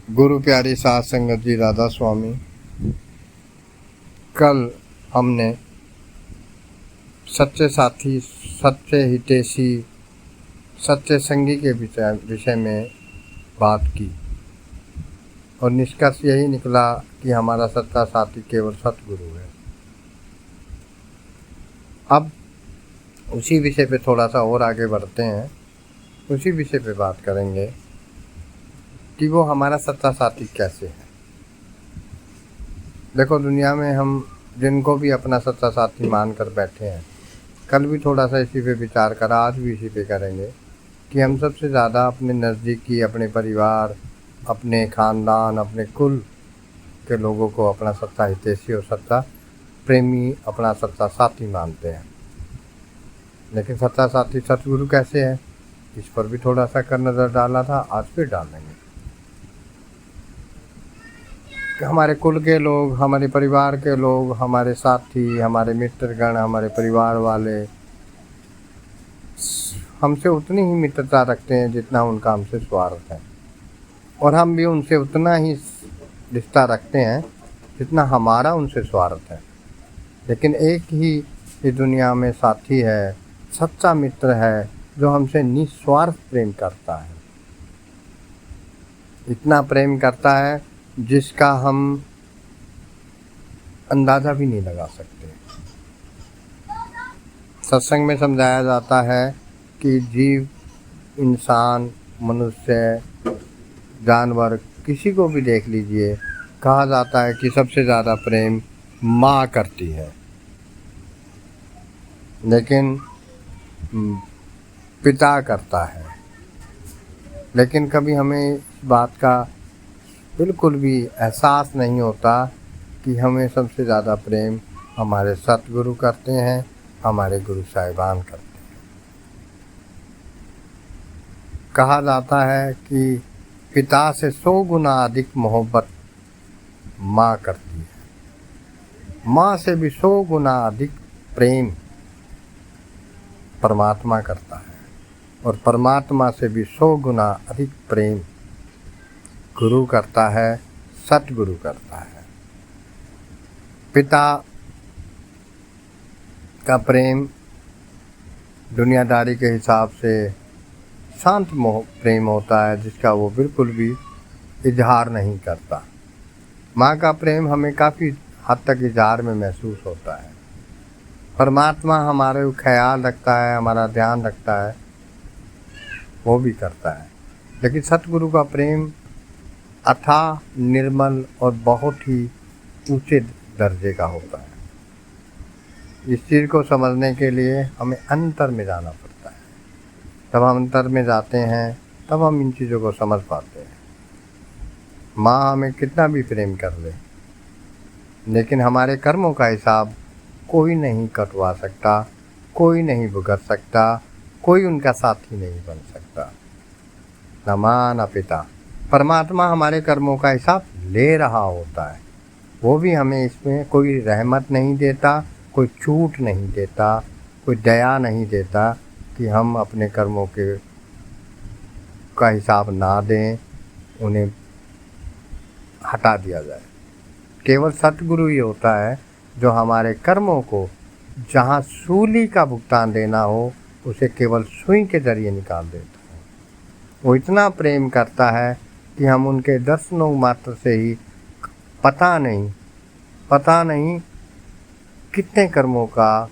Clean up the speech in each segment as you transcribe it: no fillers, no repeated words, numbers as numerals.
गुरु प्यारी साध संगत जी, राधा स्वामी। कल हमने सच्चे साथी, सच्चे हितैषी, सच्चे संगी के विषय में बात की और निष्कर्ष यही निकला कि हमारा सच्चा साथी केवल सतगुरु है। अब उसी विषय पे थोड़ा सा और आगे बढ़ते हैं। उसी विषय पे बात करेंगे कि वो हमारा सच्चा साथी कैसे है। देखो, दुनिया में हम जिनको भी अपना सच्चा साथी मानकर बैठे हैं, कल भी थोड़ा सा इसी पे विचार करा, आज भी इसी पे करेंगे कि हम सबसे ज़्यादा अपने नज़दीकी, अपने परिवार, अपने ख़ानदान, अपने कुल के लोगों को अपना सच्चा हितैषी और सच्चा प्रेमी, अपना सच्चा साथी मानते हैं। लेकिन सच्चा साथी सतगुरु कैसे है, इस पर भी थोड़ा सा कर नज़र डाला था, आज फिर डालेंगे। हमारे कुल के लोग, हमारे परिवार के लोग, हमारे साथी, हमारे मित्रगण, हमारे परिवार वाले हमसे उतनी ही मित्रता रखते हैं जितना उनका हमसे स्वार्थ है, और हम भी उनसे उतना ही रिश्ता रखते हैं जितना हमारा उनसे स्वार्थ है। लेकिन एक ही इस दुनिया में साथी है, सच्चा मित्र है, जो हमसे निस्वार्थ प्रेम करता है। इतना प्रेम करता है जिसका हम अंदाज़ा भी नहीं लगा सकते। सत्संग में समझाया जाता है कि जीव, इंसान, मनुष्य, जानवर, किसी को भी देख लीजिए, कहा जाता है कि सबसे ज़्यादा प्रेम माँ करती है। लेकिन पिता करता है। लेकिन कभी हमें इस बात का बिल्कुल भी एहसास नहीं होता कि हमें सबसे ज़्यादा प्रेम हमारे सतगुरु करते हैं, हमारे गुरु साहिबान करते हैं। कहा जाता है कि पिता से 100 गुना अधिक मोहब्बत माँ करती है। माँ से भी 100 गुना अधिक प्रेम परमात्मा करता है, और परमात्मा से भी 100 गुना अधिक प्रेम गुरु करता है, सतगुरु करता है। पिता का प्रेम दुनियादारी के हिसाब से शांत प्रेम होता है, जिसका वो बिल्कुल भी इजहार नहीं करता। माँ का प्रेम हमें काफ़ी हद तक इजहार में महसूस होता है। परमात्मा हमारे ख्याल रखता है, हमारा ध्यान रखता है, वो भी करता है। लेकिन सतगुरु का प्रेम अथाह, निर्मल और बहुत ही ऊंचे दर्जे का होता है। इस चीज़ को समझने के लिए हमें अंतर में जाना पड़ता है। जब हम अंतर में जाते हैं तब हम इन चीज़ों को समझ पाते हैं। माँ हमें कितना भी प्रेम कर ले, लेकिन हमारे कर्मों का हिसाब कोई नहीं कटवा सकता, कोई नहीं भुगत सकता, कोई उनका साथी नहीं बन सकता। न माँ न पिता। परमात्मा हमारे कर्मों का हिसाब ले रहा होता है। वो भी हमें इसमें कोई रहमत नहीं देता, कोई छूट नहीं देता, कोई दया नहीं देता कि हम अपने कर्मों का हिसाब ना दें, उन्हें हटा दिया जाए। केवल सतगुरु ही होता है जो हमारे कर्मों को जहाँ सूली का भुगतान देना हो, उसे केवल सुई के जरिए निकाल देता है। वो इतना प्रेम करता है कि हम उनके दर्शनों मात्र से ही पता नहीं कितने कर्मों का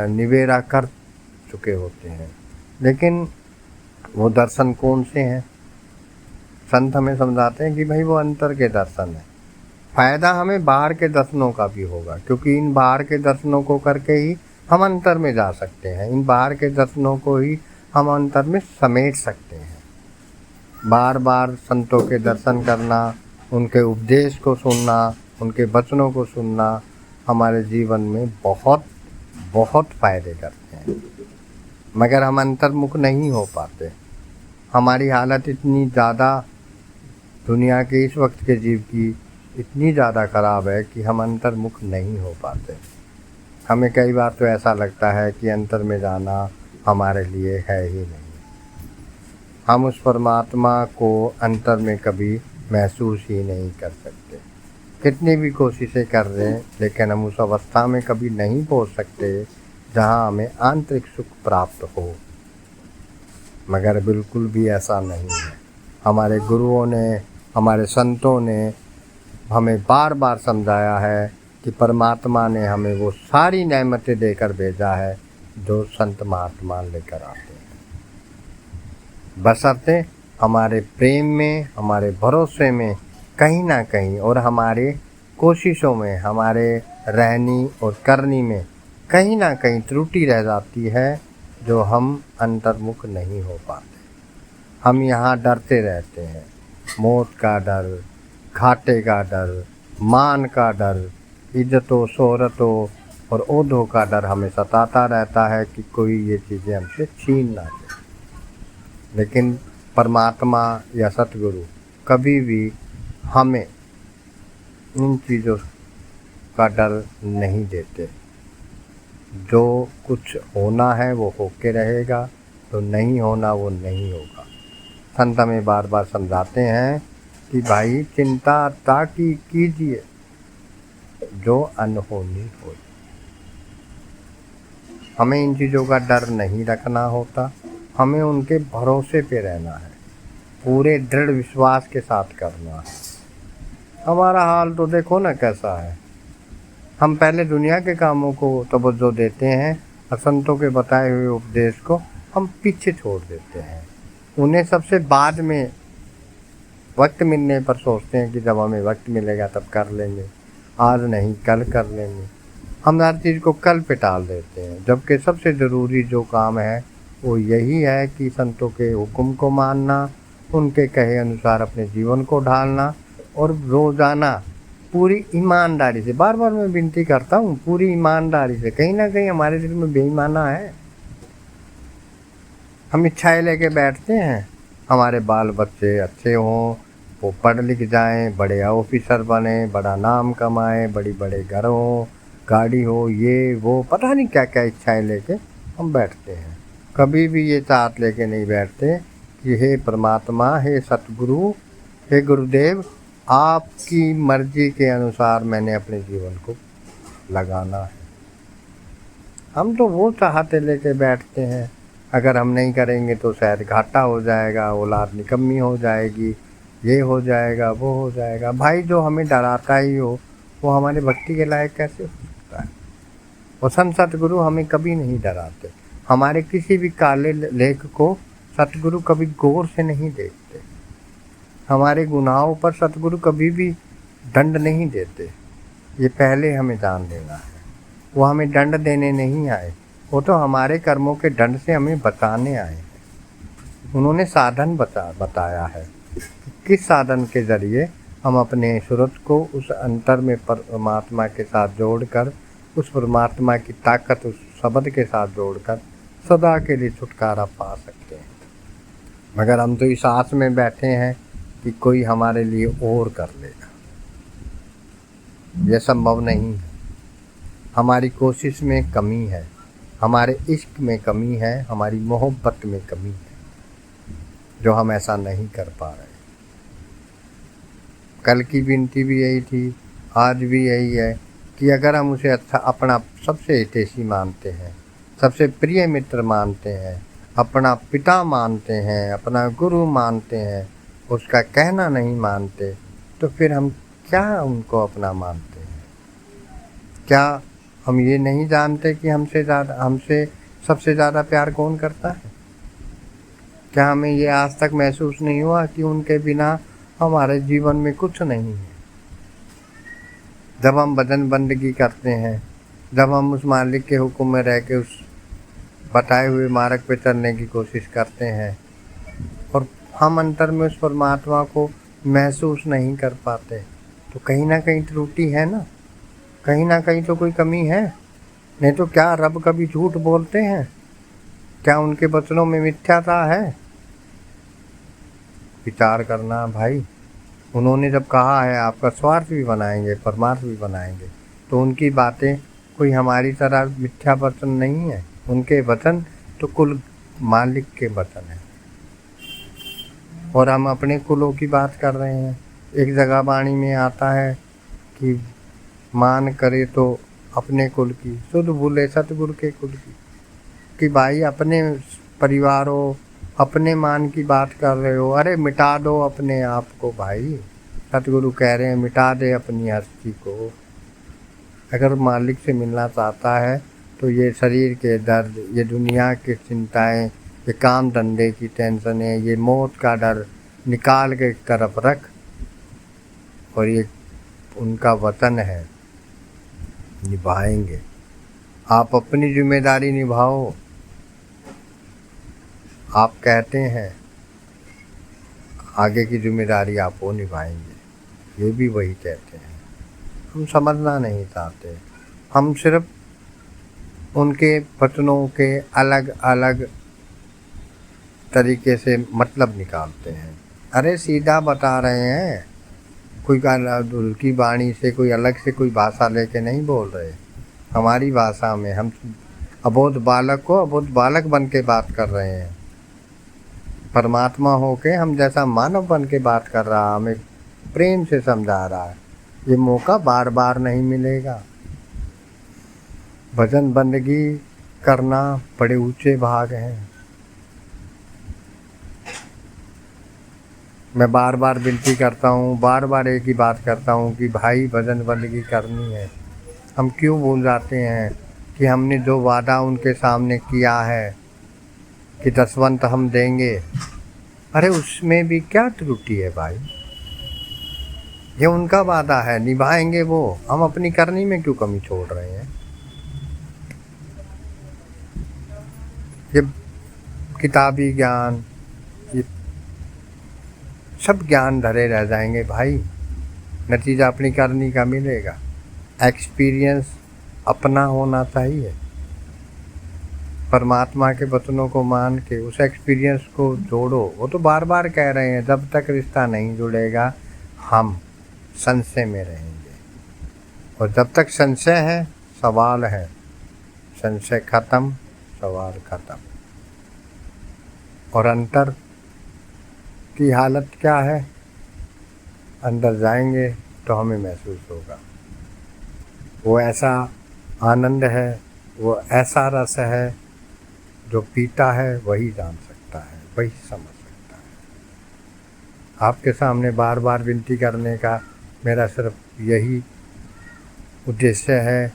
निवेरा कर चुके होते हैं। लेकिन वो दर्शन कौन से हैं? संत हमें समझाते हैं कि भाई वो अंतर के दर्शन है। फ़ायदा हमें बाहर के दर्शनों का भी होगा, क्योंकि इन बाहर के दर्शनों को करके ही हम अंतर में जा सकते हैं। इन बाहर के दर्शनों को ही हम अंतर में समेट सकते हैं। बार बार संतों के दर्शन करना, उनके उपदेश को सुनना, उनके वचनों को सुनना हमारे जीवन में बहुत बहुत फ़ायदे करते हैं। मगर हम अंतर्मुख नहीं हो पाते। हमारी हालत इतनी ज़्यादा दुनिया के इस वक्त के जीव की इतनी ज़्यादा ख़राब है कि हम अंतर्मुख नहीं हो पाते। हमें कई बार तो ऐसा लगता है कि अंतर में जाना हमारे लिए है ही नहीं। हम उस परमात्मा को अंतर में कभी महसूस ही नहीं कर सकते। कितनी भी कोशिशें कर रहे हैं, लेकिन हम उस अवस्था में कभी नहीं पहुंच सकते जहां हमें आंतरिक सुख प्राप्त हो। मगर बिल्कुल भी ऐसा नहीं है। हमारे गुरुओं ने, हमारे संतों ने हमें बार बार समझाया है कि परमात्मा ने हमें वो सारी नेमतें देकर भेजा है जो संत महात्मा लेकर आते हैं, बशर्ते हमारे प्रेम में, हमारे भरोसे में कहीं ना कहीं और हमारे कोशिशों में, हमारे रहनी और करनी में कहीं ना कहीं त्रुटि रह जाती है जो हम अंतर्मुख नहीं हो पाते। हम यहाँ डरते रहते हैं, मौत का डर, घाटे का डर, मान का डर, इज्जतों शोहरतों और ओहदों का डर हमें सताता रहता है कि कोई ये चीज़ें हमसे छीन ना ले। लेकिन परमात्मा या सतगुरु कभी भी हमें इन चीज़ों का डर नहीं देते। जो कुछ होना है वो होके रहेगा, तो नहीं होना वो नहीं होगा। संत हमें बार बार समझाते हैं कि भाई चिंता ताकि कीजिए जो अनहोनी हो। हमें इन चीज़ों का डर नहीं रखना होता, हमें उनके भरोसे पे रहना है, पूरे दृढ़ विश्वास के साथ करना है। हमारा हाल तो देखो ना कैसा है। हम पहले दुनिया के कामों को तवज्जो देते हैं और संतों के बताए हुए उपदेश को हम पीछे छोड़ देते हैं। उन्हें सबसे बाद में वक्त मिलने पर सोचते हैं कि जब हमें वक्त मिलेगा तब कर लेंगे, आज नहीं कल कर लेंगे। हम हर चीज़ को कल पे टाल देते हैं, जबकि सबसे ज़रूरी जो काम है वो यही है कि संतों के हुक्म को मानना, उनके कहे अनुसार अपने जीवन को ढालना और रोज़ाना पूरी ईमानदारी से, बार बार मैं विनती करता हूँ, पूरी ईमानदारी से। कहीं ना कहीं हमारे दिल में बेईमाना है। हम इच्छाएं लेके बैठते हैं हमारे बाल बच्चे अच्छे हों, वो पढ़ लिख जाएं, बड़े ऑफिसर बने, बड़ा नाम कमाएं, बड़े घर हों, गाड़ी हो, ये वो पता नहीं क्या क्या इच्छाएं लेके हम बैठते हैं। कभी भी ये चाहत लेके नहीं बैठते कि हे परमात्मा, हे सतगुरु, हे गुरुदेव, आपकी मर्जी के अनुसार मैंने अपने जीवन को लगाना है। हम तो वो चाहते लेके बैठते हैं, अगर हम नहीं करेंगे तो शायद घाटा हो जाएगा, औलाद निकम्मी हो जाएगी, ये हो जाएगा, वो हो जाएगा। भाई जो हमें डराता ही हो वो हमारे भक्ति के लायक कैसे हो सकता है। और संत सतगुरु हमें कभी नहीं डराते। हमारे किसी भी काले लेख को सतगुरु कभी गौर से नहीं देखते। हमारे गुनाहों पर सतगुरु कभी भी दंड नहीं देते। ये पहले हमें जान लेना है। वो हमें दंड देने नहीं आए, वो तो हमारे कर्मों के दंड से हमें बचाने आए हैं। उन्होंने साधन बताया है कि किस साधन के ज़रिए हम अपने सूरत को उस अंतर में परमात्मा के साथ जोड़कर, उस परमात्मा की ताकत उस शब्द के साथ जोड़कर सदा के लिए छुटकारा पा सकते हैं। मगर हम तो इस आस में बैठे हैं कि कोई हमारे लिए और कर लेगा। यह संभव नहीं है। हमारी कोशिश में कमी है, हमारे इश्क में कमी है, हमारी मोहब्बत में कमी है, जो हम ऐसा नहीं कर पा रहे। कल की विनती भी यही थी, आज भी यही है कि अगर हम उसे अच्छा अपना सबसे हितैषी मानते हैं, सबसे प्रिय मित्र मानते हैं, अपना पिता मानते हैं, अपना गुरु मानते हैं, उसका कहना नहीं मानते, तो फिर हम क्या उनको अपना मानते हैं? क्या हम ये नहीं जानते कि हमसे सबसे ज़्यादा प्यार कौन करता है? क्या हमें ये आज तक महसूस नहीं हुआ कि उनके बिना हमारे जीवन में कुछ नहीं है? जब हम भजन बंदगी करते हैं, जब हम उस मालिक के हुक्म में रह के उस बताए हुए मार्ग पे चलने की कोशिश करते हैं और हम अंतर में उस परमात्मा को महसूस नहीं कर पाते, तो कहीं ना कहीं त्रुटि है ना, कहीं ना कहीं तो कोई कमी है। नहीं तो क्या रब कभी झूठ बोलते हैं? क्या उनके वचनों में मिथ्याता है? विचार करना भाई। उन्होंने जब कहा है आपका स्वार्थ भी बनाएंगे, परमार्थ भी बनाएंगे, तो उनकी बातें कोई हमारी तरह मिथ्या वचन नहीं है। उनके वचन तो कुल मालिक के वचन है। और हम अपने कुलों की बात कर रहे हैं। एक जगह वाणी में आता है कि मान करे तो अपने कुल की, शुद्ध भूले सतगुरु के कुल की। कि भाई अपने परिवारों, अपने मान की बात कर रहे हो, अरे मिटा दो अपने आप को भाई। सतगुरु कह रहे हैं मिटा दे अपनी हस्ती को। अगर मालिक से मिलना चाहता है तो ये शरीर के दर्द, ये दुनिया की चिंताएं, ये काम धंधे की टेंशनें, ये मौत का डर निकाल के एक तरफ रख। और ये उनका वचन है, निभाएंगे। आप अपनी जिम्मेदारी निभाओ। आप कहते हैं आगे की जिम्मेदारी आप वो निभाएंगे, ये भी वही कहते हैं। हम समझना नहीं चाहते, हम सिर्फ उनके वचनों के अलग अलग तरीके से मतलब निकालते हैं। अरे सीधा बता रहे हैं, कोई दुल की वाणी से कोई अलग से कोई भाषा लेके नहीं बोल रहे। हमारी भाषा में हम अबोध बालक को अबोध बालक बन के बात कर रहे हैं। परमात्मा होके हम जैसा मानव बन के बात कर रहा, हमें प्रेम से समझा रहा है। ये मौका बार बार नहीं मिलेगा। भजन बंदगी करना बड़े ऊंचे भाग हैं। मैं बार बार विनती करता हूँ, बार बार एक ही बात करता हूँ कि भाई भजन बंदगी करनी है। हम क्यों भूल जाते हैं कि हमने जो वादा उनके सामने किया है कि दसवंत हम देंगे, अरे उसमें भी क्या त्रुटि है भाई। ये उनका वादा है, निभाएंगे वो। हम अपनी करनी में क्यों कमी छोड़ रहे हैं। ये किताबी ज्ञान, ये सब ज्ञान धरे रह जाएंगे भाई। नतीजा अपनी करनी का मिलेगा। एक्सपीरियंस अपना होना चाहिए। परमात्मा के वचनों को मान के उस एक्सपीरियंस को जोड़ो। वो तो बार बार कह रहे हैं जब तक रिश्ता नहीं जुड़ेगा हम संशय में रहेंगे। और जब तक संशय है सवाल है, संशय खत्म सवाल खत्म। और अंतर की हालत क्या है, अंदर जाएंगे तो हमें महसूस होगा। वो ऐसा आनंद है, वो ऐसा रस है, जो पीता है वही जान सकता है, वही समझ सकता है। आपके सामने बार बार विनती करने का मेरा सिर्फ यही उद्देश्य है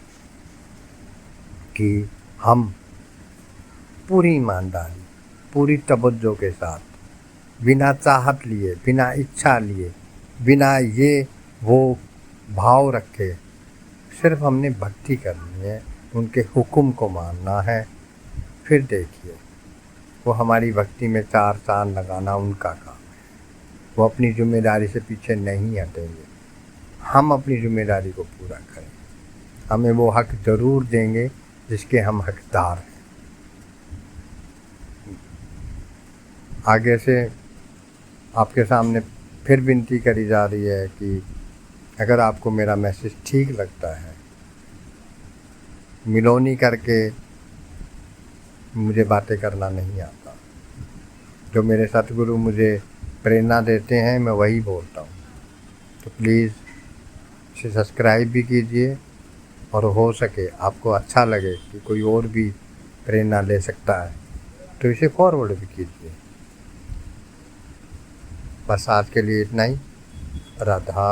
कि हम पूरी ईमानदारी, पूरी तवज्जो के साथ, बिना चाहत लिए, बिना इच्छा लिए, बिना ये वो भाव रखे, सिर्फ हमने भक्ति करनी है, उनके हुक्म को मानना है। फिर देखिए वो हमारी भक्ति में चार चांद लगाना उनका काम है। वो अपनी जिम्मेदारी से पीछे नहीं हटेंगे। हम अपनी जिम्मेदारी को पूरा करें। हमें वो हक ज़रूर देंगे जिसके हम हकदार हैं। आगे से आपके सामने फिर विनती करी जा रही है कि अगर आपको मेरा मैसेज ठीक लगता है, मिलोनी करके मुझे बातें करना नहीं आता। जो मेरे सतगुरु मुझे प्रेरणा देते हैं मैं वही बोलता हूँ। तो प्लीज़ इसे सब्सक्राइब भी कीजिए, और हो सके आपको अच्छा लगे कि कोई और भी प्रेरणा ले सकता है तो इसे फॉरवर्ड भी कीजिए। बस आज के लिए इतना ही। राधा।